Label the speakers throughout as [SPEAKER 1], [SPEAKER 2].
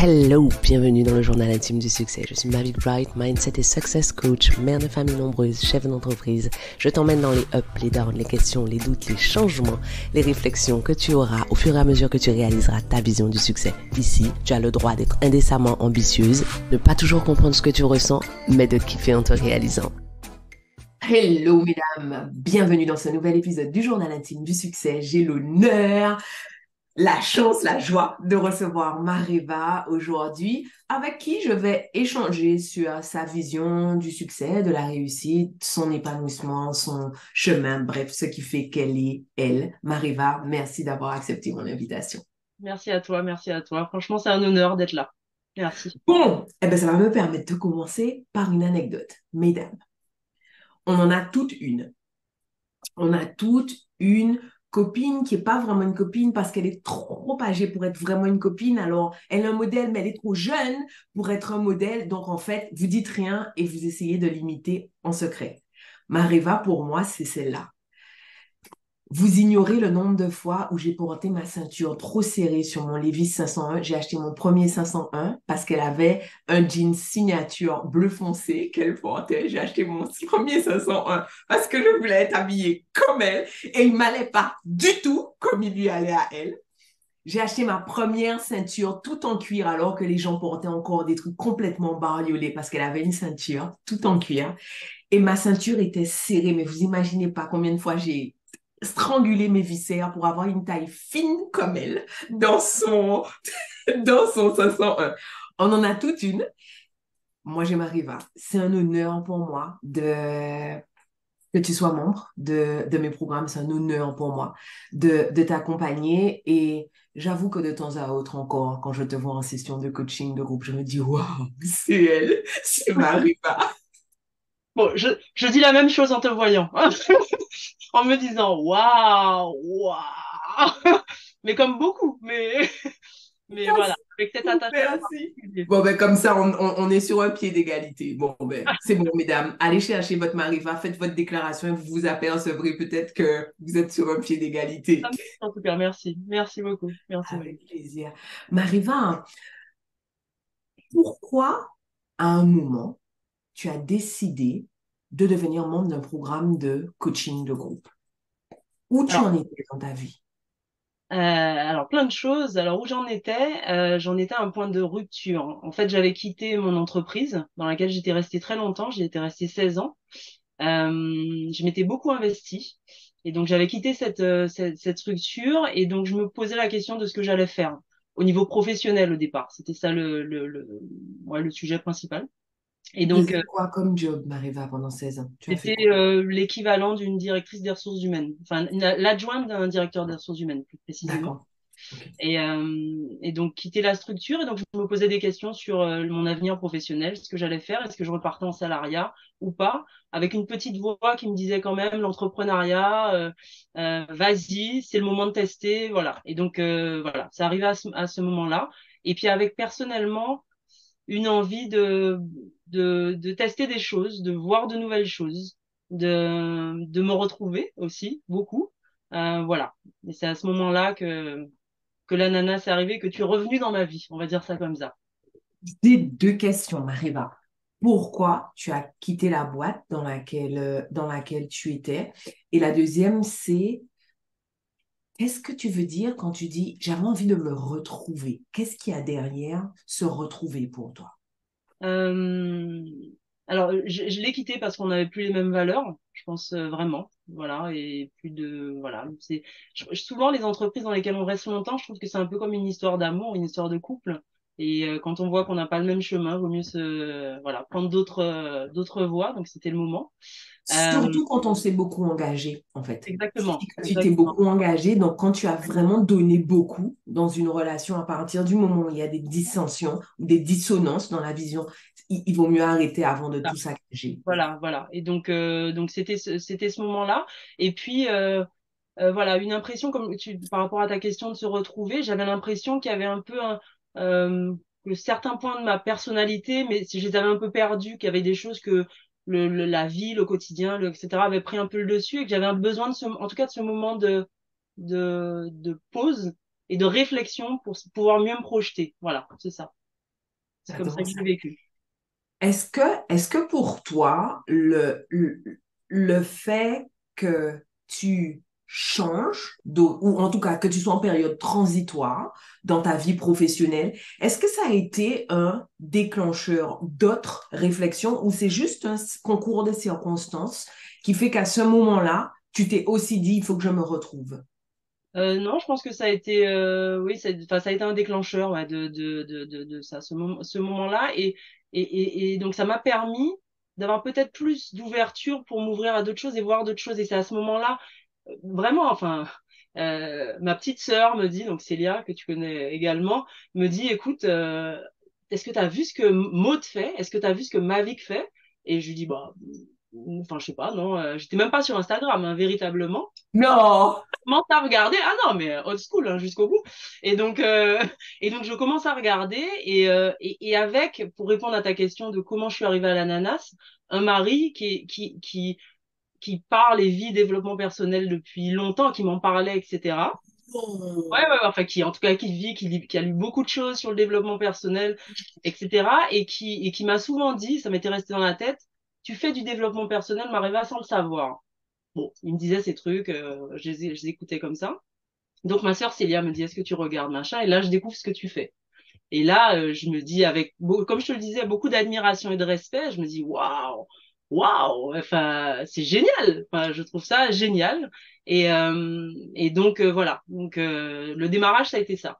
[SPEAKER 1] Hello, bienvenue dans le journal intime du succès. Je suis Mavic Bright, Mindset et Success Coach, mère de famille nombreuse, chef d'entreprise. Je t'emmène dans les ups, les downs, les questions, les doutes, les changements, les réflexions que tu auras au fur et à mesure que tu réaliseras ta vision du succès. Ici, tu as le droit d'être indécemment ambitieuse, de pas toujours comprendre ce que tu ressens, mais de kiffer en te réalisant. Hello mesdames, bienvenue dans ce nouvel épisode du journal intime du succès. J'ai l'honneur, la chance, la joie de recevoir Mariva aujourd'hui, avec qui je vais échanger sur sa vision du succès, de la réussite, son épanouissement, son chemin, bref, ce qui fait qu'elle est elle. Mariva, merci d'avoir accepté mon invitation.
[SPEAKER 2] Merci à toi, merci à toi. Franchement, c'est un honneur d'être là. Merci.
[SPEAKER 1] Bon, eh ben, ça va me permettre de commencer par une anecdote. Mesdames, on en a toutes une. On a toute une copine qui n'est pas vraiment une copine parce qu'elle est trop âgée pour être vraiment une copine. Alors, elle est un modèle, mais elle est trop jeune pour être un modèle. Donc, en fait, vous dites rien et vous essayez de l'imiter en secret. Mariva, pour moi, c'est celle-là. Vous ignorez le nombre de fois où j'ai porté ma ceinture trop serrée sur mon Levi's 501. J'ai acheté mon premier 501 parce qu'elle avait un jean signature bleu foncé qu'elle portait. J'ai acheté mon premier 501 parce que je voulais être habillée comme elle et il m'allait pas du tout comme il lui allait à elle. J'ai acheté ma première ceinture tout en cuir alors que les gens portaient encore des trucs complètement bariolés parce qu'elle avait une ceinture tout en cuir. Et ma ceinture était serrée, mais vous imaginez pas combien de fois j'ai strangulé mes viscères pour avoir une taille fine comme elle dans son, dans son 501. On en a toute une. Moi, je m'arrive à. C'est un honneur pour moi que tu sois membre de mes programmes. C'est un honneur pour moi de t'accompagner. Et j'avoue que de temps à autre encore, quand je te vois en session de coaching de groupe, je me dis, waouh, c'est elle, c'est Mariva.
[SPEAKER 2] Bon, je dis la même chose en te voyant, en me disant waouh, waouh. Mais comme beaucoup, mais voilà, avec cet attachement
[SPEAKER 1] Merci.
[SPEAKER 2] particulier.
[SPEAKER 1] Bon, ben, comme ça, on est sur un pied d'égalité. Bon, ben, c'est bon, mesdames. Allez chercher votre Mariva, faites votre déclaration et vous vous apercevrez peut-être que vous êtes sur un pied d'égalité.
[SPEAKER 2] En tout cas, merci. Merci beaucoup. Merci beaucoup.
[SPEAKER 1] Avec plaisir. Mariva, pourquoi, à un moment, tu as décidé de devenir membre d'un programme de coaching de groupe? Où tu
[SPEAKER 2] Alors,
[SPEAKER 1] en étais dans ta vie?
[SPEAKER 2] alors plein de choses. Alors où j'en étais à un point de rupture. En fait, j'avais quitté mon entreprise dans laquelle j'étais restée très longtemps. J'y étais restée 16 ans. Je m'étais beaucoup investie et donc j'avais quitté cette structure et donc je me posais la question de ce que j'allais faire au niveau professionnel au départ. C'était ça ouais, le sujet principal. Et
[SPEAKER 1] Tu
[SPEAKER 2] donc
[SPEAKER 1] faisais quoi comme job, Mariva, pendant 16 ans? Tu as fait
[SPEAKER 2] c'était
[SPEAKER 1] quoi?
[SPEAKER 2] l'équivalent d'une directrice des ressources humaines, enfin l'adjointe d'un directeur des ressources humaines plus précisément.
[SPEAKER 1] D'accord. Ok.
[SPEAKER 2] Et donc quitter la structure. Et donc je me posais des questions sur mon avenir professionnel, ce que j'allais faire, est-ce que je repartais en salariat ou pas, avec une petite voix qui me disait quand même l'entrepreneuriat, vas-y, c'est le moment de tester, voilà. Et donc voilà, ça arrivait à ce moment-là. Et puis avec personnellement une envie de tester des choses, de voir de nouvelles choses, de me retrouver aussi beaucoup. Voilà. Et c'est à ce moment-là que l'ananas est arrivé, que tu es revenu dans ma vie, on va dire ça comme ça.
[SPEAKER 1] J'ai deux questions, Mariva. Pourquoi tu as quitté la boîte dans laquelle tu étais? Et la deuxième, c'est qu'est-ce que tu veux dire quand tu dis j'avais envie de me retrouver? Qu'est-ce qu'il y a derrière se retrouver pour toi?
[SPEAKER 2] Euh, alors, je l'ai quitté parce qu'on n'avait plus les mêmes valeurs, je pense vraiment, voilà, et plus de, voilà, souvent les entreprises dans lesquelles on reste longtemps, je trouve que c'est un peu comme une histoire d'amour, une histoire de couple, et quand on voit qu'on n'a pas le même chemin, vaut mieux voilà, prendre d'autres voies, donc c'était le moment. Euh,
[SPEAKER 1] Surtout quand on s'est beaucoup engagé, en fait. Tu dis
[SPEAKER 2] exactement,
[SPEAKER 1] que tu t'es
[SPEAKER 2] exactement.
[SPEAKER 1] beaucoup engagé, donc quand tu as vraiment donné beaucoup dans une relation, à partir du moment où il y a des dissensions ou des dissonances dans la vision, il vaut mieux arrêter avant de tout saccager.
[SPEAKER 2] Voilà, voilà. Et donc c'était ce moment-là. Et puis voilà, une impression comme par rapport à ta question de se retrouver, j'avais l'impression qu'il y avait un peu que certains points de ma personnalité, mais si je les avais un peu perdus, qu'il y avait des choses que la vie, le quotidien, etc. avait pris un peu le dessus et que j'avais un besoin en tout cas de ce moment de pause et de réflexion pour pouvoir mieux me projeter. Voilà, c'est ça. C'est comme ça
[SPEAKER 1] J'adore
[SPEAKER 2] que j'ai
[SPEAKER 1] ça.
[SPEAKER 2] vécu.
[SPEAKER 1] Est-ce que pour toi, le fait que tu changes, ou en tout cas que tu sois en période transitoire dans ta vie professionnelle, est-ce que ça a été un déclencheur d'autres réflexions ou c'est juste un concours de circonstances qui fait qu'à ce moment-là, tu t'es aussi dit, il faut que je me retrouve?
[SPEAKER 2] Non, je pense que ça a été, oui, enfin, ça a été un déclencheur ouais, de ça, ce moment-là. Et donc, ça m'a permis d'avoir peut-être plus d'ouverture pour m'ouvrir à d'autres choses et voir d'autres choses. Et c'est à ce moment-là, vraiment, enfin, ma petite sœur me dit, donc Célia, que tu connais également, me dit, écoute, est-ce que tu as vu ce que Maud fait? Est-ce que tu as vu ce que Mavic fait? Et je lui dis, bah, enfin, je sais pas, non, j'étais même pas sur Instagram, hein, véritablement
[SPEAKER 1] Non!
[SPEAKER 2] commence à regarder. Ah non, mais old school hein, jusqu'au bout. Et donc, et donc, je commence à regarder et avec, pour répondre à ta question de comment je suis arrivée à l'ananas, un mari qui parle et vit développement personnel depuis longtemps, qui m'en parlait, etc. Ouais, ouais,
[SPEAKER 1] Oh.
[SPEAKER 2] ouais, enfin, qui, en tout cas, qui vit, qui a lu beaucoup de choses sur le développement personnel, etc. Et qui m'a souvent dit, ça m'était resté dans la tête, tu fais du développement personnel, Mariva, sans le savoir. Bon, il me disait ces trucs, je les écoutais comme ça. Donc ma sœur Célia me dit, est-ce que tu regardes machin? Et là, je découvre ce que tu fais. Et là, je me dis, comme je te le disais, beaucoup d'admiration et de respect, je me dis, waouh, waouh, enfin, c'est génial. Enfin, je trouve ça génial. Et donc, voilà. Donc, le démarrage, ça a été ça.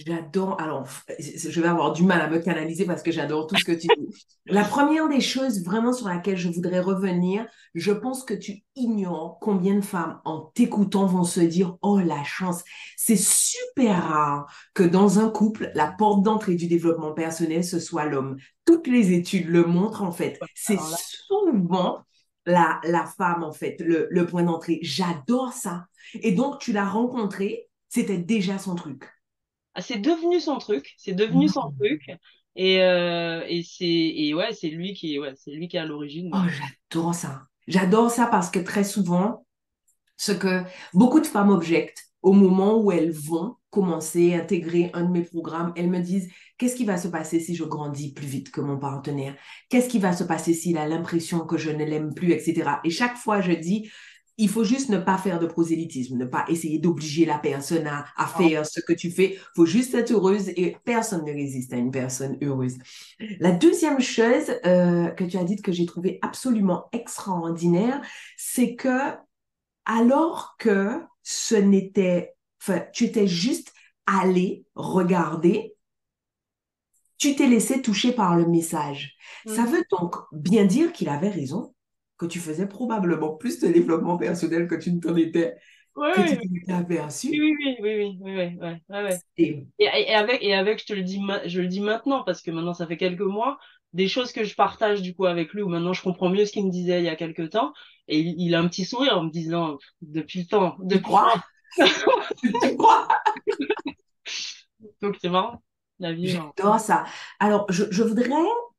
[SPEAKER 1] J'adore, alors je vais avoir du mal à me canaliser parce que j'adore tout ce que tu dis. La première des choses vraiment sur laquelle je voudrais revenir, je pense que tu ignores combien de femmes en t'écoutant vont se dire, oh la chance, c'est super rare que dans un couple, la porte d'entrée du développement personnel, ce soit l'homme. Toutes les études le montrent en fait. C'est
[SPEAKER 2] Alors là,
[SPEAKER 1] souvent la femme en fait, le point d'entrée. J'adore ça. Et donc tu l'as rencontré, c'était déjà son truc.
[SPEAKER 2] ah, c'est devenu son truc, c'est devenu son truc. Et ouais, c'est lui qui est à l'origine.
[SPEAKER 1] Oh,
[SPEAKER 2] Donc,
[SPEAKER 1] j'adore ça. J'adore ça parce que très souvent, ce que beaucoup de femmes objectent au moment où elles vont commencer à intégrer un de mes programmes, elles me disent, qu'est-ce qui va se passer si je grandis plus vite que mon partenaire? Qu'est-ce qui va se passer s'il a l'impression que je ne l'aime plus, etc. Et chaque fois, je dis, il faut juste ne pas faire de prosélytisme, ne pas essayer d'obliger la personne à faire ce que tu fais. Il faut juste être heureuse et personne ne résiste à une personne heureuse. La deuxième chose que tu as dite que j'ai trouvé absolument extraordinaire, c'est que alors que ce n'était, enfin, tu étais juste allé regarder, tu t'es laissé toucher par le message. Ça
[SPEAKER 2] Mhm.
[SPEAKER 1] veut donc bien dire qu'il avait raison, que tu faisais probablement plus de développement personnel que tu
[SPEAKER 2] Ouais,
[SPEAKER 1] t'en étais
[SPEAKER 2] oui,
[SPEAKER 1] aperçu.
[SPEAKER 2] oui, oui, oui, oui, oui, ouais, ouais, ouais, ouais.
[SPEAKER 1] Et
[SPEAKER 2] Et avec, je te le dis, je le dis maintenant parce que maintenant ça fait quelques mois, des choses que je partage du coup avec lui où maintenant je comprends mieux ce qu'il me disait il y a quelques temps et il a un petit sourire en me disant
[SPEAKER 1] tu
[SPEAKER 2] depuis
[SPEAKER 1] crois?
[SPEAKER 2] le temps.
[SPEAKER 1] Tu crois?
[SPEAKER 2] Donc c'est marrant, la vie est marrante.
[SPEAKER 1] J'adore ça. Alors, je voudrais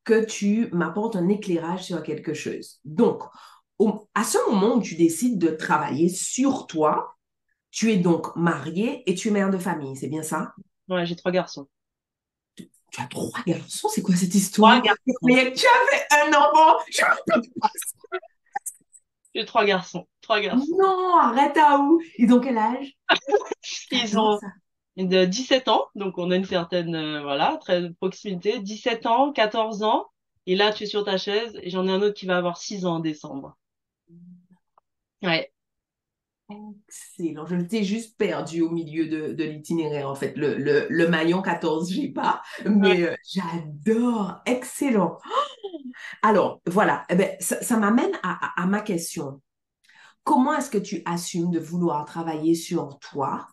[SPEAKER 1] que tu m'apportes un éclairage sur quelque chose. Donc, à ce moment où tu décides de travailler sur toi, tu es donc mariée et tu es mère de famille, c'est bien ça?
[SPEAKER 2] Ouais, j'ai 3 garçons.
[SPEAKER 1] Tu as trois garçons, c'est quoi cette
[SPEAKER 2] Trois
[SPEAKER 1] histoire? Je
[SPEAKER 2] garçons.
[SPEAKER 1] croyais que tu avais un enfant.
[SPEAKER 2] J'ai 3 garçons. 3 garçons.
[SPEAKER 1] Non, arrête à où? Ils ont quel âge?
[SPEAKER 2] Ils
[SPEAKER 1] J'adore
[SPEAKER 2] ont
[SPEAKER 1] ça.
[SPEAKER 2] de 17 ans, donc on a une certaine voilà, très proximité. 17 ans, 14 ans. Et là, tu es sur ta chaise et j'en ai un autre qui va avoir 6 ans en décembre. Ouais.
[SPEAKER 1] Excellent. Je t'ai juste perdu au milieu de l'itinéraire, en fait. Le maillon 14, j'ai pas,
[SPEAKER 2] Ouais.
[SPEAKER 1] mais j'adore. Excellent. Alors, voilà. Eh ben, ça m'amène à ma question. Comment est-ce que tu assumes de vouloir travailler sur toi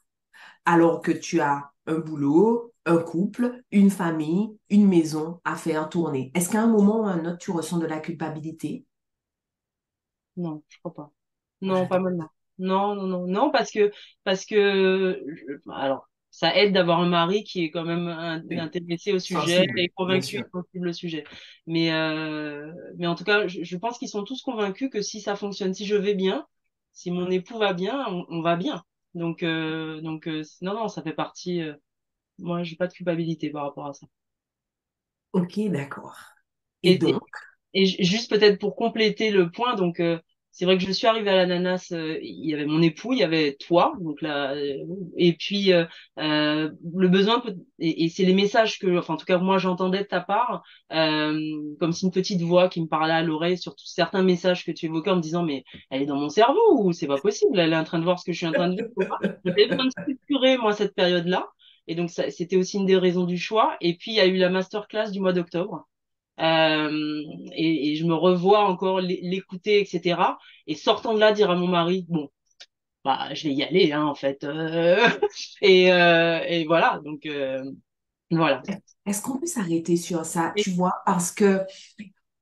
[SPEAKER 1] alors que tu as un boulot, un couple, une famille, une maison à faire tourner? Est-ce qu'à un moment ou à un autre, tu ressens de la culpabilité?
[SPEAKER 2] Non, je crois pas.
[SPEAKER 1] Moi,
[SPEAKER 2] Non, pas
[SPEAKER 1] j'adore.
[SPEAKER 2] maintenant. Non, non, non, non, parce que alors ça aide d'avoir un mari qui est quand même
[SPEAKER 1] Oui,
[SPEAKER 2] intéressé au sujet
[SPEAKER 1] sensible,
[SPEAKER 2] et
[SPEAKER 1] bien
[SPEAKER 2] convaincu
[SPEAKER 1] sûr.
[SPEAKER 2] et sensible le sujet. Mais en tout cas, je pense qu'ils sont tous convaincus que si ça fonctionne, si je vais bien, si mon époux va bien, on va bien. Non, non, ça fait partie. Moi, j'ai pas de culpabilité par rapport à ça.
[SPEAKER 1] Ok, d'accord. Et
[SPEAKER 2] Et,
[SPEAKER 1] donc,
[SPEAKER 2] juste peut-être pour compléter le point, c'est vrai que je suis arrivée à l'ananas, il y avait mon époux, il y avait toi, donc là, et puis le besoin, et c'est les messages que, enfin en tout cas moi j'entendais de ta part, comme si une petite voix qui me parlait à l'oreille sur certains messages que tu évoquais en me disant mais elle est dans mon cerveau ou c'est pas possible, elle est en train de voir ce que je suis en train de vivre. J'avais besoin de structurer moi cette période-là, et donc c'était aussi une des raisons du choix. Et puis il y a eu la masterclass du mois d'octobre. Et je me revois encore l'écouter, etc. Et sortant de là, dire à mon mari, bon, bah, je vais y aller, hein, en fait. Et voilà, voilà.
[SPEAKER 1] est-ce qu'on peut s'arrêter sur ça,
[SPEAKER 2] Et-
[SPEAKER 1] tu vois, parce que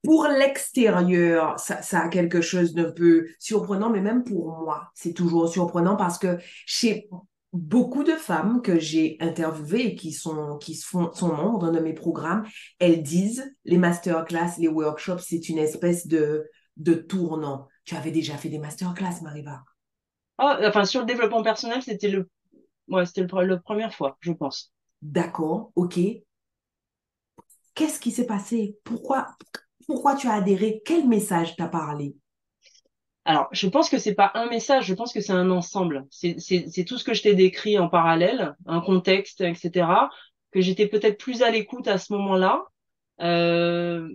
[SPEAKER 1] pour l'extérieur, ça a quelque chose d'un peu surprenant, mais même pour moi, c'est toujours surprenant parce que chez beaucoup de femmes que j'ai interviewées et sont membres de mes programmes, elles disent les masterclass, les workshops, c'est une espèce de tournant. Tu avais déjà fait des masterclass, Mariva?
[SPEAKER 2] Ah, enfin, sur le développement personnel, c'était la première fois, je pense.
[SPEAKER 1] D'accord, ok. Qu'est-ce qui s'est passé? Pourquoi tu as adhéré? Quel message t'a parlé?
[SPEAKER 2] Alors, je pense que c'est pas un message, je pense que c'est un ensemble. C'est tout ce que je t'ai décrit en parallèle, un contexte, etc., que j'étais peut-être plus à l'écoute à ce moment-là. Euh,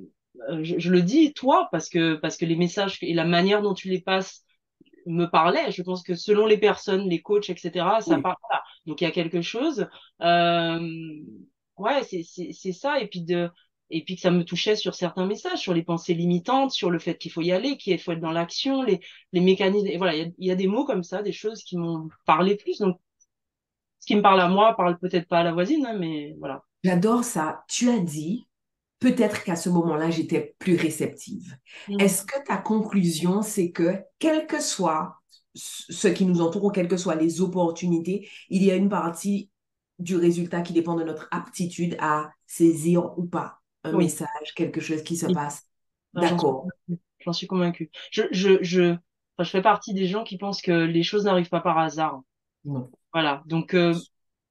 [SPEAKER 2] je le dis toi parce que les messages et la manière dont tu les passes me parlaient. Je pense que selon les personnes, les coachs, etc., ça
[SPEAKER 1] Oui.
[SPEAKER 2] parle. Voilà. Donc il y a quelque chose. Euh, ouais, c'est ça. Et puis que ça me touchait sur certains messages, sur les pensées limitantes, sur le fait qu'il faut y aller, qu'il faut être dans l'action, les mécanismes. Et voilà, il y a des mots comme ça, des choses qui m'ont parlé plus. Donc ce qui me parle à moi parle peut-être pas à la voisine, hein, mais voilà.
[SPEAKER 1] J'adore ça. Tu as dit, peut-être qu'à ce moment-là, j'étais plus réceptive.
[SPEAKER 2] Mhm.
[SPEAKER 1] Est-ce que ta conclusion, c'est que, quel que soit ce qui nous entoure ou quelles que soient les opportunités, il y a une partie du résultat qui dépend de notre aptitude à saisir ou pas un
[SPEAKER 2] Oui.
[SPEAKER 1] message, quelque chose qui se
[SPEAKER 2] Oui.
[SPEAKER 1] passe?
[SPEAKER 2] Ah, j'en suis
[SPEAKER 1] D'accord.
[SPEAKER 2] convaincue. J'en suis convaincue. Enfin, je fais partie des gens qui pensent que les choses n'arrivent pas par hasard.
[SPEAKER 1] Non.
[SPEAKER 2] Voilà.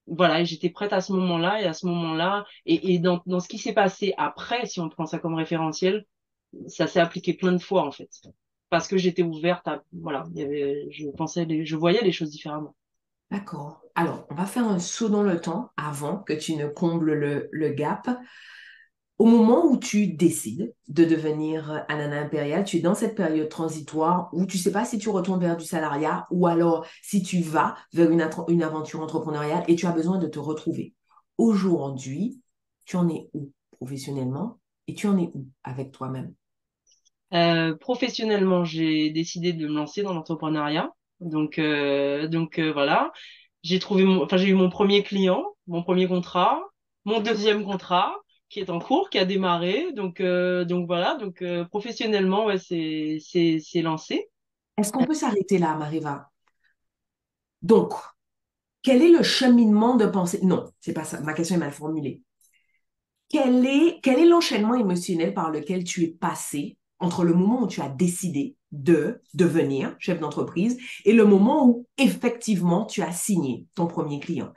[SPEAKER 2] Voilà, et j'étais prête à ce moment-là et à ce moment-là. Et dans ce qui s'est passé après, si on prend ça comme référentiel, ça s'est appliqué plein de fois, en fait. Parce que j'étais ouverte à, voilà, je voyais les choses différemment.
[SPEAKER 1] D'accord. Alors, on va faire un saut dans le temps avant que tu ne combles le gap. Au moment où tu décides de devenir ananas impérial, tu es dans cette période transitoire où tu ne sais pas si tu retournes vers du salariat ou alors si tu vas vers une aventure entrepreneuriale et tu as besoin de te retrouver. Aujourd'hui, tu en es où professionnellement et tu en es où avec toi-même?
[SPEAKER 2] Professionnellement, j'ai décidé de me lancer dans l'entrepreneuriat. Voilà. Enfin, j'ai eu mon premier client, mon premier contrat, mon deuxième contrat qui est en cours, qui a démarré. Voilà. Professionnellement, ouais, c'est lancé.
[SPEAKER 1] Est-ce qu'on peut s'arrêter là, Mariva? Donc, quel est le cheminement de pensée? Non, c'est pas ça. Ma question est mal formulée. Quel est l'enchaînement émotionnel par lequel tu es passé entre le moment où tu as décidé de devenir chef d'entreprise et le moment où effectivement tu as signé ton premier client?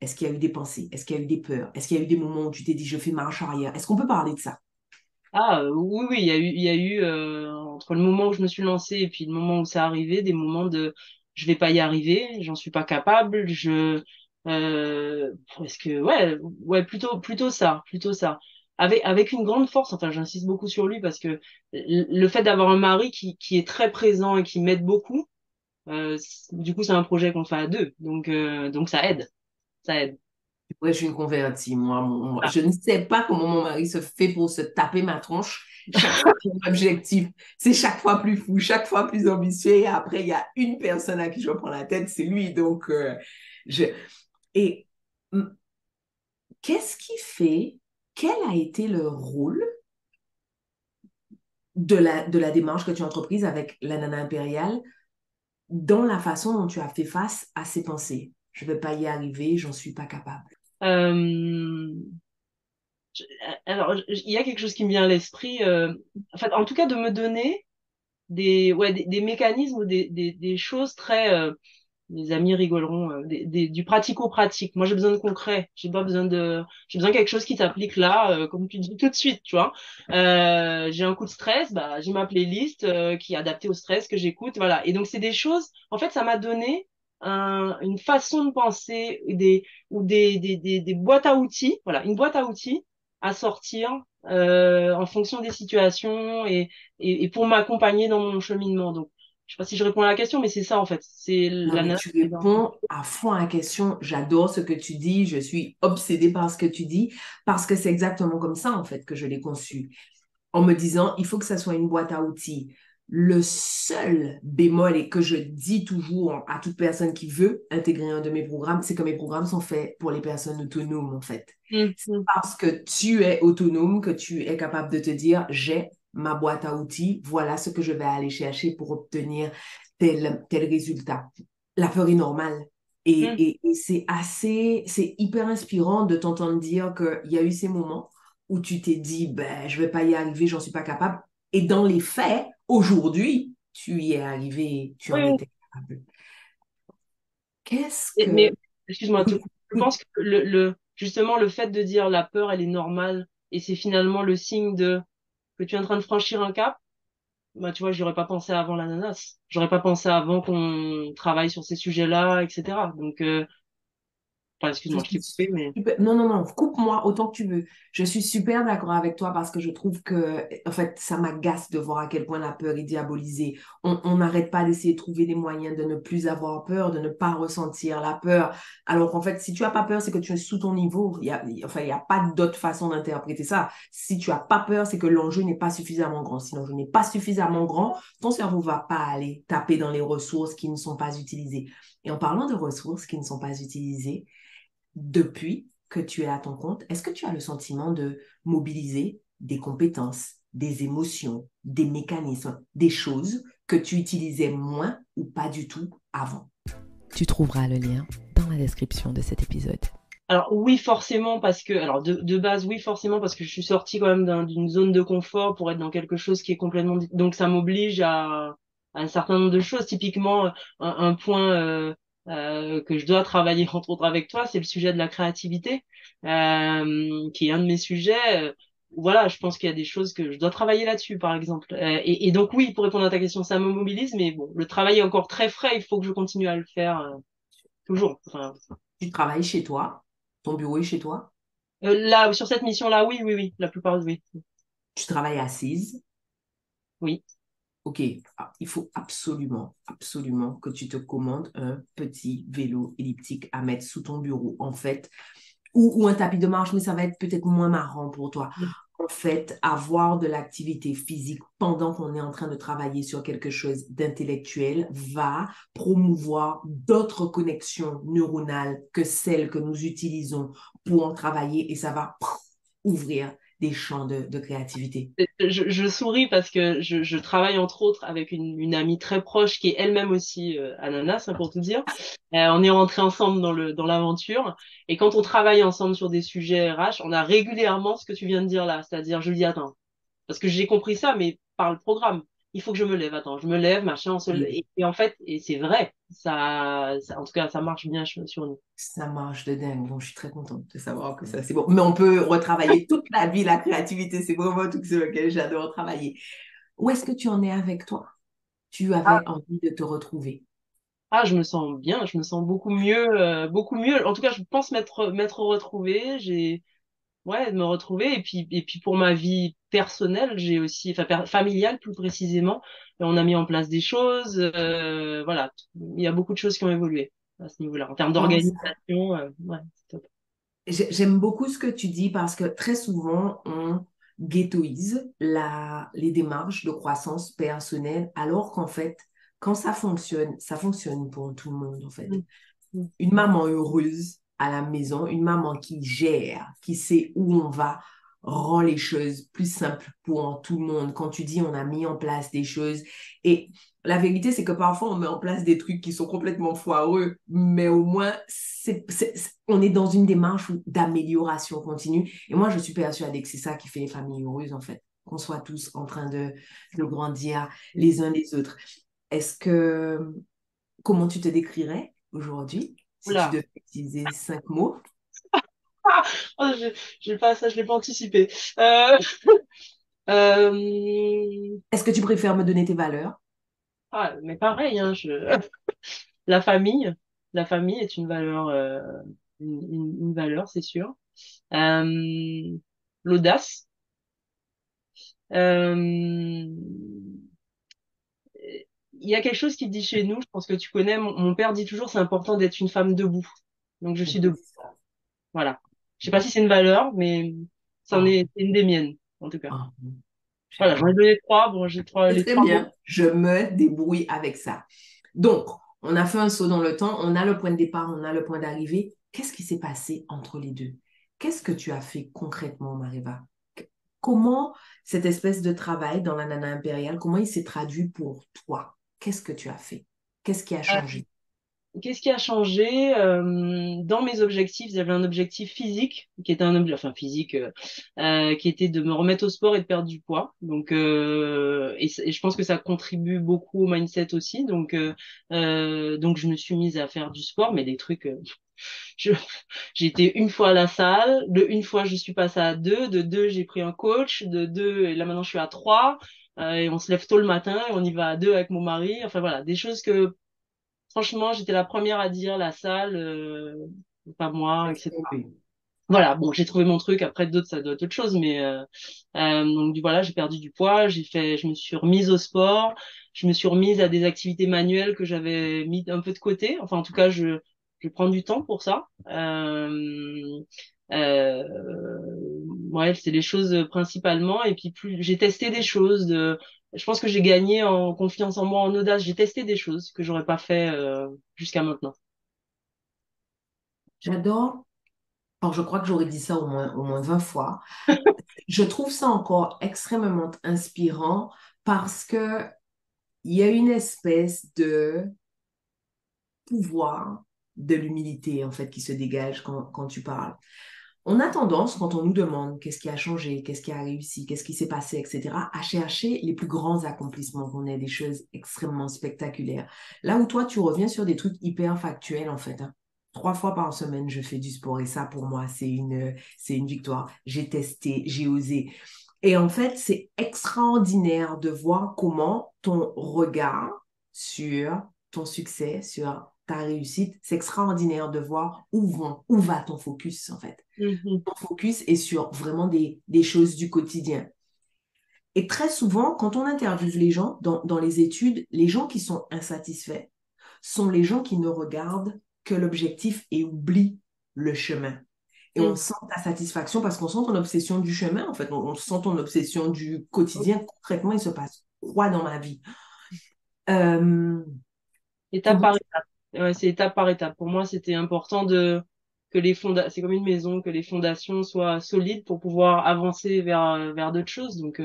[SPEAKER 1] Est-ce qu'il y a eu des pensées? Est-ce qu'il y a eu des peurs? Est-ce qu'il y a eu des moments où tu t'es dit je fais marche arrière? Est-ce qu'on peut parler de ça?
[SPEAKER 2] Ah oui, oui, il y a eu entre le moment où je me suis lancée et puis le moment où ça arrivé, des moments de je vais pas y arriver, j'en suis pas capable, est-ce que ouais plutôt ça. Avec une grande force, enfin j'insiste beaucoup sur lui parce que le fait d'avoir un mari qui est très présent et qui m'aide beaucoup, du coup c'est un projet qu'on fait à deux, donc ça aide.
[SPEAKER 1] Ouais, je suis une convertie, moi. Je ne sais pas comment mon mari se fait pour se taper ma tronche. Chaque fois qu'il y a un objectif, c'est chaque fois plus fou, chaque fois plus ambitieux. Et après, il y a une personne à qui je prends la tête, c'est lui. Donc, je... Et hum, qu'est-ce qui fait, quel a été le rôle de la démarche que tu as entreprise avec la nana impériale dans la façon dont tu as fait face à ces pensées? Je ne vais pas y arriver, j'en suis pas capable.
[SPEAKER 2] Euh, Je- il y a quelque chose qui me vient à l'esprit, en tout cas, de me donner des mécanismes ou des choses très, mes amis rigoleront, du pratico-pratique. Moi, j'ai besoin de concret. J'ai besoin de quelque chose qui s'applique là, comme tu dis tout de suite, tu vois. J'ai un coup de stress, bah, j'ai ma playlist, qui est adaptée au stress que j'écoute, voilà. Et donc, c'est des choses, en fait, ça m'a donné une façon de penser, des boîtes à outils, voilà, une boîte à outils à sortir, en fonction des situations et pour m'accompagner dans mon cheminement. Donc, je sais pas si je réponds à la question, mais c'est ça en fait. C'est
[SPEAKER 1] Non,
[SPEAKER 2] la
[SPEAKER 1] mais
[SPEAKER 2] nana.
[SPEAKER 1] tu réponds à fond à la question. J'adore ce que tu dis. Je suis obsédée par ce que tu dis parce que c'est exactement comme ça, en fait, que je l'ai conçu. En me disant, il faut que ça soit une boîte à outils. Le seul bémol et que je dis toujours à toute personne qui veut intégrer un de mes programmes, c'est que mes programmes sont faits pour les personnes autonomes, en fait.
[SPEAKER 2] Mm,
[SPEAKER 1] C'est
[SPEAKER 2] mm.
[SPEAKER 1] parce que tu es autonome que tu es capable de te dire, j'ai ma boîte à outils, voilà ce que je vais aller chercher pour obtenir tel résultat. La peur est normale.
[SPEAKER 2] Mm.
[SPEAKER 1] Et c'est hyper inspirant de t'entendre dire qu'il y a eu ces moments où tu t'es dit, ben, je vais pas y arriver, j'en suis pas capable. Et dans les faits, aujourd'hui, tu y es arrivé, tu
[SPEAKER 2] Oui,
[SPEAKER 1] en
[SPEAKER 2] oui.
[SPEAKER 1] étais capable. Qu'est-ce
[SPEAKER 2] Mais
[SPEAKER 1] que...
[SPEAKER 2] excuse-moi,
[SPEAKER 1] Oui,
[SPEAKER 2] je
[SPEAKER 1] oui.
[SPEAKER 2] pense que justement le fait de dire la peur, elle est normale et c'est finalement le signe de que tu es en train de franchir un cap. Bah, tu vois, j'aurais pas pensé avant l'ananas. J'aurais pas pensé avant qu'on travaille sur ces sujets-là, etc. Donc, enfin,
[SPEAKER 1] Je
[SPEAKER 2] excuse-moi, je
[SPEAKER 1] suis
[SPEAKER 2] t'ai coupé, mais.
[SPEAKER 1] Non, non, non, coupe-moi autant que tu veux. Je suis super d'accord avec toi parce que je trouve que, en fait, ça m'agace de voir à quel point la peur est diabolisée. On n'arrête pas d'essayer de trouver des moyens de ne plus avoir peur, de ne pas ressentir la peur. Alors qu'en fait, si tu n'as pas peur, c'est que tu es sous ton niveau. Enfin, il n'y a pas d'autre façon d'interpréter ça. Si tu n'as pas peur, c'est que l'enjeu n'est pas suffisamment grand. Si l'enjeu n'est pas suffisamment grand, ton cerveau ne va pas aller taper dans les ressources qui ne sont pas utilisées. Et en parlant de ressources qui ne sont pas utilisées, depuis que tu es à ton compte, est-ce que tu as le sentiment de mobiliser des compétences, des émotions, des mécanismes, des choses que tu utilisais moins ou pas du tout avant?
[SPEAKER 3] Tu trouveras le lien dans la description de cet épisode.
[SPEAKER 2] Alors oui, forcément, parce que, alors de base, oui, forcément, parce que je suis sortie quand même d'une zone de confort pour être dans quelque chose qui est complètement, donc ça m'oblige à un certain nombre de choses. Typiquement, un point que je dois travailler entre autres avec toi, c'est le sujet de la créativité, qui est un de mes sujets. Voilà, je pense qu'il y a des choses que je dois travailler là-dessus, par exemple. Et donc oui, pour répondre à ta question, ça me mobilise, mais bon, le travail est encore très frais, il faut que je continue à le faire toujours. Enfin,
[SPEAKER 1] Tu travailles chez toi, ton bureau est chez toi,
[SPEAKER 2] là, sur cette mission-là, oui, oui, oui, la plupart, oui.
[SPEAKER 1] tu travailles assise.
[SPEAKER 2] Oui.
[SPEAKER 1] OK, il faut absolument, absolument que tu te commandes un petit vélo elliptique à mettre sous ton bureau, en fait, ou un tapis de marche, mais ça va être peut-être moins marrant pour toi. En fait, avoir de l'activité physique pendant qu'on est en train de travailler sur quelque chose d'intellectuel va promouvoir d'autres connexions neuronales que celles que nous utilisons pour en travailler et ça va ouvrir des champs de créativité.
[SPEAKER 2] Je souris parce que je travaille entre autres avec une amie très proche qui est elle-même aussi ananas, hein, pour tout dire. On est rentrés ensemble dans l'aventure et quand on travaille ensemble sur des sujets RH, on a régulièrement ce que tu viens de dire là, c'est-à-dire je lui dis attends, parce que j'ai compris ça, mais par le programme. Il faut que je me lève. Attends, je me lève, machin. Et en fait, et c'est vrai. En tout cas, ça marche bien sur nous.
[SPEAKER 1] Ça marche de dingue. Bon, je suis très contente de savoir que ça, c'est bon. Mais on peut retravailler toute la vie, la créativité. C'est vraiment tout ce lequel j'adore travailler. Où est-ce que tu en es avec toi? Tu avais envie de te retrouver.
[SPEAKER 2] Ah, je me sens bien. Je me sens beaucoup mieux, beaucoup mieux. En tout cas, je pense m'être retrouvée. Ouais, de me retrouver. Et puis pour ma vie personnelle, j'ai aussi, enfin familiale plus précisément, on a mis en place des choses. Voilà, il y a beaucoup de choses qui ont évolué à ce niveau-là. En termes
[SPEAKER 1] Comme
[SPEAKER 2] d'organisation, ouais, c'est top.
[SPEAKER 1] J'aime beaucoup ce que tu dis parce que très souvent, on ghettoise les démarches de croissance personnelle, alors qu'en fait, quand ça fonctionne pour tout le monde, en fait.
[SPEAKER 2] Mm, mm.
[SPEAKER 1] Une maman heureuse à la maison, une maman qui gère, qui sait où on va, rend les choses plus simples pour tout le monde. Quand tu dis on a mis en place des choses, et la vérité, c'est que parfois on met en place des trucs qui sont complètement foireux, mais au moins on est dans une démarche d'amélioration continue. Et moi, je suis persuadée que c'est ça qui fait les familles heureuses, en fait. Qu'on soit tous en train de grandir les uns les autres. Est-ce que, comment tu te décrirais? aujourd'hui, si tu
[SPEAKER 2] Oula.
[SPEAKER 1] devais utiliser 5 mots?
[SPEAKER 2] Ah, oh, j'ai pas ça, je l'ai pas anticipé. Euh,
[SPEAKER 1] Est-ce que tu préfères me donner tes valeurs?
[SPEAKER 2] ah, mais pareil, hein, la famille, la famille est une valeur, une valeur, c'est sûr. L'audace. Euh, il y a quelque chose qui dit chez nous, je pense que tu connais, mon père dit toujours, c'est important d'être une femme debout. Donc je suis
[SPEAKER 1] Mhm.
[SPEAKER 2] debout. Voilà. Je sais pas si c'est une valeur, mais c'en
[SPEAKER 1] Ah,
[SPEAKER 2] est c'est une des miennes, en tout cas.
[SPEAKER 1] ah,
[SPEAKER 2] Voilà, j'en ai
[SPEAKER 1] j'adore.
[SPEAKER 2] donné trois. Bon, j'ai
[SPEAKER 1] C'est
[SPEAKER 2] les
[SPEAKER 1] très
[SPEAKER 2] trois mots.
[SPEAKER 1] bien. Je me débrouille avec ça. Donc, on a fait un saut dans le temps. On a le point de départ, on a le point d'arrivée. Qu'est-ce qui s'est passé entre les deux? Qu'est-ce que tu as fait concrètement, Mariva? Comment cette espèce de travail dans la nana impériale, comment il s'est traduit pour toi? Qu'est-ce que tu as fait? Qu'est-ce qui a changé?
[SPEAKER 2] Qu'est-ce qui a changé dans mes objectifs? J'avais un objectif physique qui était enfin physique, qui était de me remettre au sport et de perdre du poids. Donc, et je pense que ça contribue beaucoup au mindset aussi. Donc je me suis mise à faire du sport, mais des trucs. Je- j'ai été une fois à la salle, de une fois je suis passée à deux, de deux j'ai pris un coach, de deux et là maintenant je suis à trois. Et on se lève tôt le matin et on y va à deux avec mon mari. Enfin voilà, des choses que franchement, j'étais la première à dire la salle, pas moi, etc.
[SPEAKER 1] Oui.
[SPEAKER 2] Voilà, bon, j'ai trouvé mon truc. Après, d'autres, ça doit être autre chose, mais donc voilà, j'ai perdu du poids. Je me suis remise au sport. Je me suis remise à des activités manuelles que j'avais mis un peu de côté. Enfin, en tout cas, je prends du temps pour ça. Euh, ouais, c'est les choses principalement. Et puis plus, j'ai testé des choses. Je pense que j'ai gagné en confiance en moi, en audace. J'ai testé des choses que j'aurais pas fait jusqu'à maintenant.
[SPEAKER 1] J'adore. Alors, je crois que j'aurais dit ça au moins 20 fois. Je trouve ça encore extrêmement inspirant parce que il y a une espèce de pouvoir de l'humilité, en fait, qui se dégage quand tu parles. On a tendance, quand on nous demande qu'est-ce qui a changé, qu'est-ce qui a réussi, qu'est-ce qui s'est passé, etc., à chercher les plus grands accomplissements, qu'on ait des choses extrêmement spectaculaires. Là où toi, tu reviens sur des trucs hyper factuels, en fait, hein. 3 fois par semaine, je fais du sport et ça, pour moi, c'est une victoire. J'ai testé, j'ai osé. Et en fait, c'est extraordinaire de voir comment ton regard sur ton succès, sur ta réussite, c'est extraordinaire de voir où va ton focus, en fait.
[SPEAKER 2] Mhm.
[SPEAKER 1] Ton focus est sur vraiment des choses du quotidien. Et très souvent, quand on interviewe les gens dans les études, les gens qui sont insatisfaits sont les gens qui ne regardent que l'objectif et oublient le chemin. Et on
[SPEAKER 2] Mhm.
[SPEAKER 1] sent ta satisfaction parce qu'on sent ton obsession du chemin, en fait. On sent ton obsession du quotidien. Concrètement, il se passe quoi dans ma vie? Euh,
[SPEAKER 2] Étape
[SPEAKER 1] comment
[SPEAKER 2] par étape. Ouais, c'est étape par étape. Pour moi, c'était important que c'est comme une maison, que les fondations soient solides pour pouvoir avancer vers d'autres choses. Donc,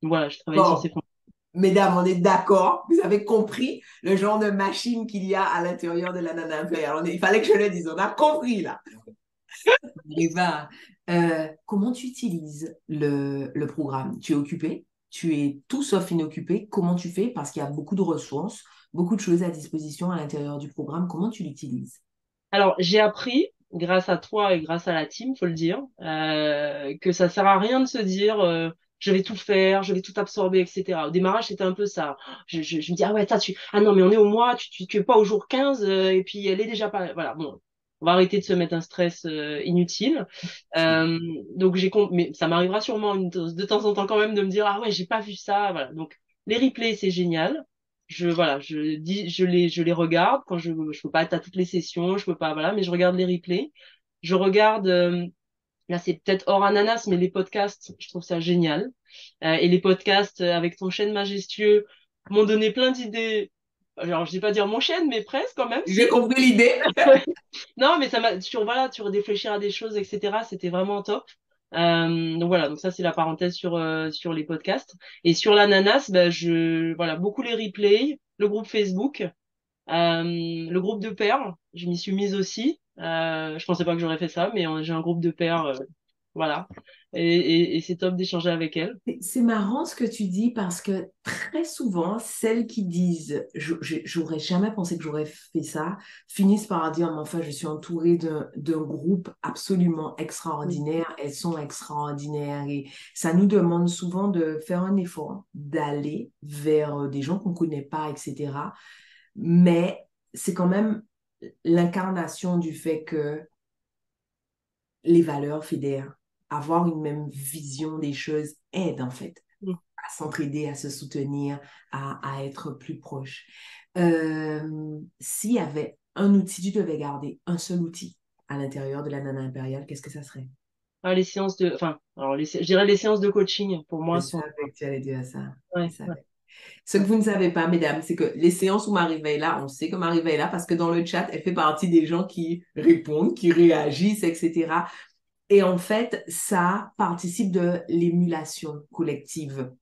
[SPEAKER 2] voilà, je travaillais sur ces
[SPEAKER 1] Bon,
[SPEAKER 2] fondations.
[SPEAKER 1] mesdames, on est d'accord. Vous avez compris le genre de machine qu'il y a à l'intérieur de la nana impériale. Il fallait que je le dise. On a compris, là. Eva, comment tu utilises le programme? Tu es occupé? Tu es tout sauf inoccupé? Comment tu fais? Parce qu'il y a beaucoup de ressources, beaucoup de choses à disposition à l'intérieur du programme. Comment tu l'utilises?
[SPEAKER 2] Alors, j'ai appris, grâce à toi et grâce à la team, faut le dire, que ça sert à rien de se dire, je vais tout faire, je vais tout absorber, etc. Au démarrage, c'était un peu ça. Je me dis, ah ouais, ah non, mais on est au mois, tu es pas au jour 15, et puis elle est déjà pas, voilà, bon. On va arrêter de se mettre un stress inutile. Euh, donc mais ça m'arrivera sûrement de temps en temps quand même de me dire, ah ouais, j'ai pas vu ça, voilà. Donc, les replays, c'est génial. Voilà, je les regarde quand je peux pas être à toutes les sessions, je peux pas, voilà, mais je regarde les replays. Je regarde, là c'est peut-être hors ananas, mais les podcasts, je trouve ça génial. Et les podcasts avec ton chêne majestueux m'ont donné plein d'idées. Alors, je vais pas dire mon chêne, mais presque quand même,
[SPEAKER 1] J'ai
[SPEAKER 2] si.
[SPEAKER 1] compris l'idée.
[SPEAKER 2] Non, mais ça m'a, voilà, tu réfléchir à des choses, etc. C'était vraiment top. Donc voilà, donc ça c'est la parenthèse sur les podcasts. Et sur l'ananas, ben voilà, beaucoup les replays, le groupe Facebook, le groupe de pairs, je m'y suis mise aussi. Je pensais pas que j'aurais fait ça, mais j'ai un groupe de pairs. voilà. Et c'est top d'échanger avec elle.
[SPEAKER 1] C'est marrant ce que tu dis parce que très souvent, celles qui disent j'aurais jamais pensé que j'aurais fait ça, finissent par dire mais enfin, je suis entourée d'un groupe absolument extraordinaire, elles sont extraordinaires et ça nous demande souvent de faire un effort, d'aller vers des gens qu'on ne connaît pas, etc. Mais c'est quand même l'incarnation du fait que les valeurs fédèrent. Avoir une même vision des choses aide en fait
[SPEAKER 2] Mm.
[SPEAKER 1] à s'entraider, à se soutenir, à être plus proche. S'il y avait un outil, tu devais garder un seul outil à l'intérieur de la nana impériale, qu'est-ce que ça serait?
[SPEAKER 2] Ah, les séances de, enfin, alors je dirais les séances de coaching pour
[SPEAKER 1] Je
[SPEAKER 2] moi sont,
[SPEAKER 1] savais que tu allais dire ça. Je
[SPEAKER 2] ouais, ouais,
[SPEAKER 1] savais. Ce que
[SPEAKER 2] ouais.
[SPEAKER 1] vous ne savez pas, mesdames, c'est que les séances où Marie-Va est là, on sait que Marie-Va est là parce que dans le chat, elle fait partie des gens qui répondent, qui réagissent, etc. Et en fait, ça participe de l'émulation collective.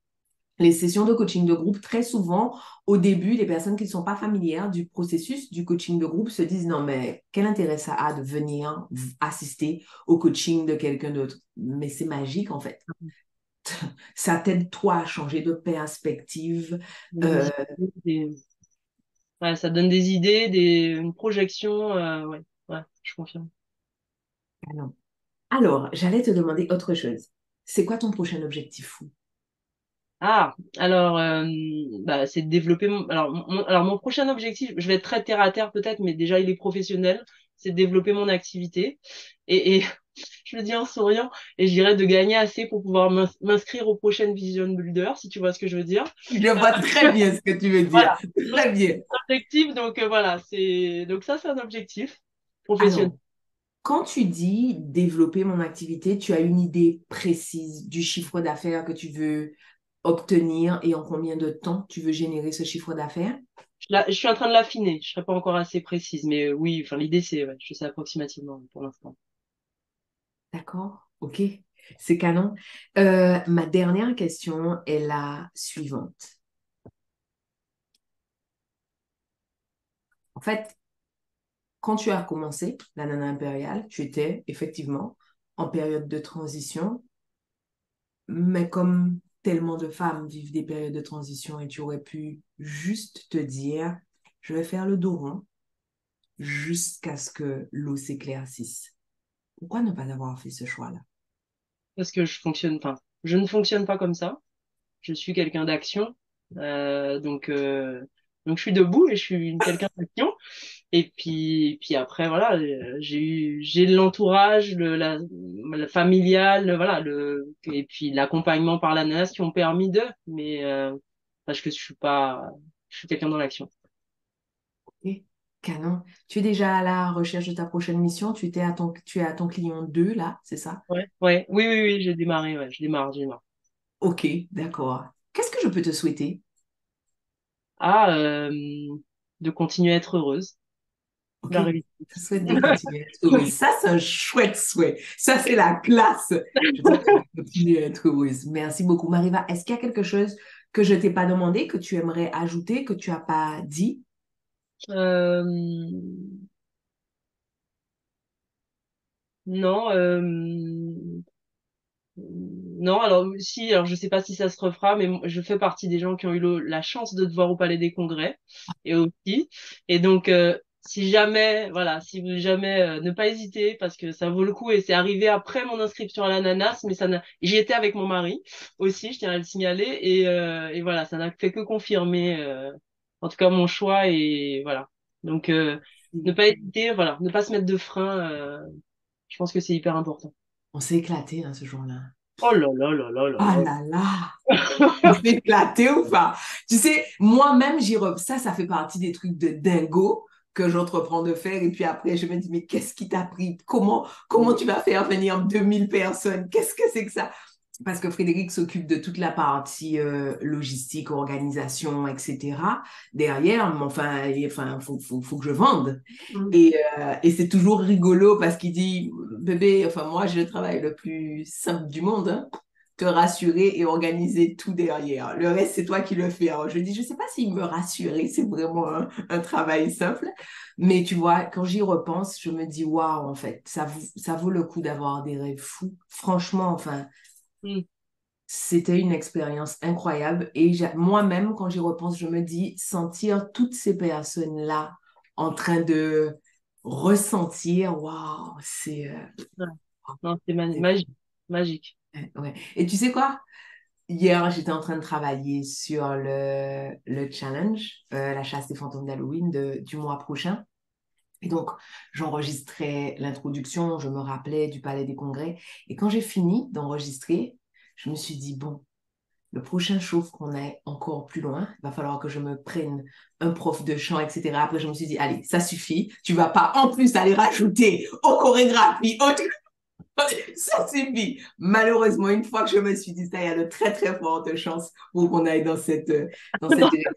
[SPEAKER 1] Les sessions de coaching de groupe, très souvent, au début, les personnes qui ne sont pas familières du processus du coaching de groupe se disent, non, mais quel intérêt ça a de venir assister au coaching de quelqu'un d'autre? Mais c'est magique, en fait. Ça t'aide, toi, à changer de perspective.
[SPEAKER 2] Des idées, ouais, ça donne des idées, une projection, ouais, ouais, je confirme.
[SPEAKER 1] Alors, j'allais te demander autre chose. C'est quoi ton prochain objectif fou?
[SPEAKER 2] Ah, alors, bah, c'est de développer alors mon prochain objectif, je vais être très terre à terre peut-être, mais déjà il est professionnel, c'est de développer mon activité. Et je le dis en souriant, et je dirais de gagner assez pour pouvoir m'inscrire aux prochaines Vision Builder, si tu vois ce que je veux dire.
[SPEAKER 1] Je vois très bien ce que tu veux dire.
[SPEAKER 2] Voilà.
[SPEAKER 1] Très bien.
[SPEAKER 2] Objectif, donc voilà, donc ça c'est un objectif professionnel.
[SPEAKER 1] Alors, quand tu dis développer mon activité, tu as une idée précise du chiffre d'affaires que tu veux obtenir et en combien de temps tu veux générer ce chiffre d'affaires?
[SPEAKER 2] Je suis en train de l'affiner, je serai pas encore assez précise, mais oui, enfin l'idée c'est, ouais, je sais approximativement pour l'instant.
[SPEAKER 1] D'accord? OK. C'est canon. Ma dernière question est la suivante. En fait, quand tu as commencé la Nana Impériale, tu étais effectivement en période de transition, mais comme tellement de femmes vivent des périodes de transition et tu aurais pu juste te dire, je vais faire le dos rond jusqu'à ce que l'eau s'éclaircisse. Pourquoi ne pas avoir fait ce choix-là?
[SPEAKER 2] Parce que enfin, je ne fonctionne pas comme ça. Je suis quelqu'un d'action. Donc je suis debout et je suis quelqu'un d'action. Et puis après, voilà, j'ai l'entourage, la familial, voilà, et puis l'accompagnement par la NAS qui ont permis mais parce que je suis quelqu'un dans l'action.
[SPEAKER 1] Ok, canon. Tu es déjà à la recherche de ta prochaine mission. Tu es à ton client 2 là, c'est ça?
[SPEAKER 2] Ouais, ouais, oui, oui, oui, j'ai démarré, ouais, je démarre.
[SPEAKER 1] Ok, d'accord. Qu'est-ce que je peux te souhaiter?
[SPEAKER 2] Ah, de continuer à être heureuse,
[SPEAKER 1] Ok,
[SPEAKER 2] la réussite.
[SPEAKER 1] je te souhaite de continuer à être heureuse. Ça, c'est un chouette souhait. Ça, c'est la classe. Je te souhaite de continuer à être heureuse. Merci beaucoup, Mariva. Est-ce qu'il y a quelque chose que je t'ai pas demandé, que tu aimerais ajouter, que tu as pas dit?
[SPEAKER 2] Euh, non, non, alors si, alors je sais pas si ça se refera, mais je fais partie des gens qui ont eu la chance de te voir au Palais des Congrès et aussi. Et donc, si jamais, voilà, si vous jamais, ne pas hésiter parce que ça vaut le coup et c'est arrivé après mon inscription à l'ananas, mais j'y étais avec mon mari aussi, je tiens à le signaler et voilà, ça n'a fait que confirmer, en tout cas mon choix et voilà. Donc, ne pas hésiter, voilà, ne pas se mettre de frein, je pense que c'est hyper important.
[SPEAKER 1] On s'est éclaté hein, ce jour-là.
[SPEAKER 2] Oh là là là là là
[SPEAKER 1] Ah
[SPEAKER 2] là.
[SPEAKER 1] là là! On s'est éclaté ou pas? Tu sais, moi-même, ça fait partie des trucs de dingo que j'entreprends de faire. Et puis après, je me dis, mais qu'est-ce qui t'a pris? Comment tu vas faire venir 2000 personnes? Qu'est-ce que c'est que ça? Parce que Frédéric s'occupe de toute la partie logistique, organisation, etc. Derrière, mais enfin, faut que je vende.
[SPEAKER 2] Mm.
[SPEAKER 1] Et c'est toujours rigolo parce qu'il dit, bébé, enfin, moi, j'ai le travail le plus simple du monde, hein. te rassurer et organiser tout derrière. Le reste, c'est toi qui le fais. Alors, je dis, je sais pas s'il me rassurer, c'est vraiment un travail simple. Mais tu vois, quand j'y repense, je me dis, waouh, en fait, ça vaut le coup d'avoir des rêves fous. Franchement, enfin, c'était une expérience incroyable. Et moi-même, quand j'y repense, je me dis, sentir toutes ces personnes-là en train de ressentir, waouh, c'est...
[SPEAKER 2] Non, c'est magique. Magique.
[SPEAKER 1] Ouais. Et tu sais quoi? Hier, j'étais en train de travailler sur le challenge, la chasse des fantômes d'Halloween du mois prochain. Et donc, j'enregistrais l'introduction, je me rappelais du Palais des Congrès. Et quand j'ai fini d'enregistrer, je me suis dit, bon, le prochain show, qu'on aille encore plus loin, il va falloir que je me prenne un prof de chant, etc. Après, je me suis dit, allez, ça suffit. Tu vas pas en plus aller rajouter aux chorégraphies, ça suffit. Malheureusement, une fois que je me suis dit ça, il y a de très, très fortes chances pour qu'on aille dans cette direction.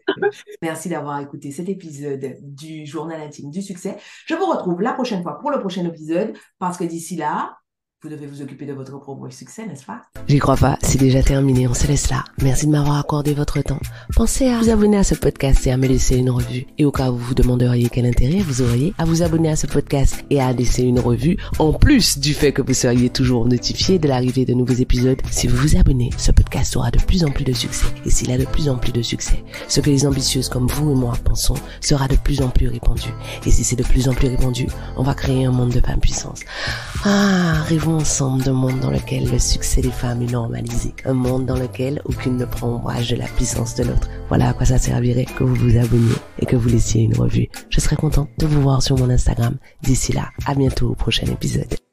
[SPEAKER 1] Merci d'avoir écouté cet épisode du Journal intime du succès. Je vous retrouve la prochaine fois pour le prochain épisode parce que d'ici là, vous devez vous occuper de votre propre succès, n'est-ce pas?
[SPEAKER 3] J'y crois pas, c'est déjà terminé, on se laisse là. Merci de m'avoir accordé votre temps. Pensez à vous abonner à ce podcast et à me laisser une revue. Et au cas où vous vous demanderiez quel intérêt vous auriez à vous abonner à ce podcast et à laisser une revue, en plus du fait que vous seriez toujours notifié de l'arrivée de nouveaux épisodes, si vous vous abonnez, ce podcast aura de plus en plus de succès. Et s'il a de plus en plus de succès, ce que les ambitieuses comme vous et moi pensons sera de plus en plus répandu. Et si c'est de plus en plus répandu, on va créer un monde de femmes puissantes. Rêvons ensemble d'un monde dans lequel le succès des femmes est normalisé. Un monde dans lequel aucune ne prend ombrage de la puissance de l'autre. Voilà à quoi ça servirait que vous vous abonniez et que vous laissiez une revue. Je serais contente de vous voir sur mon Instagram. D'ici là, à bientôt au prochain épisode.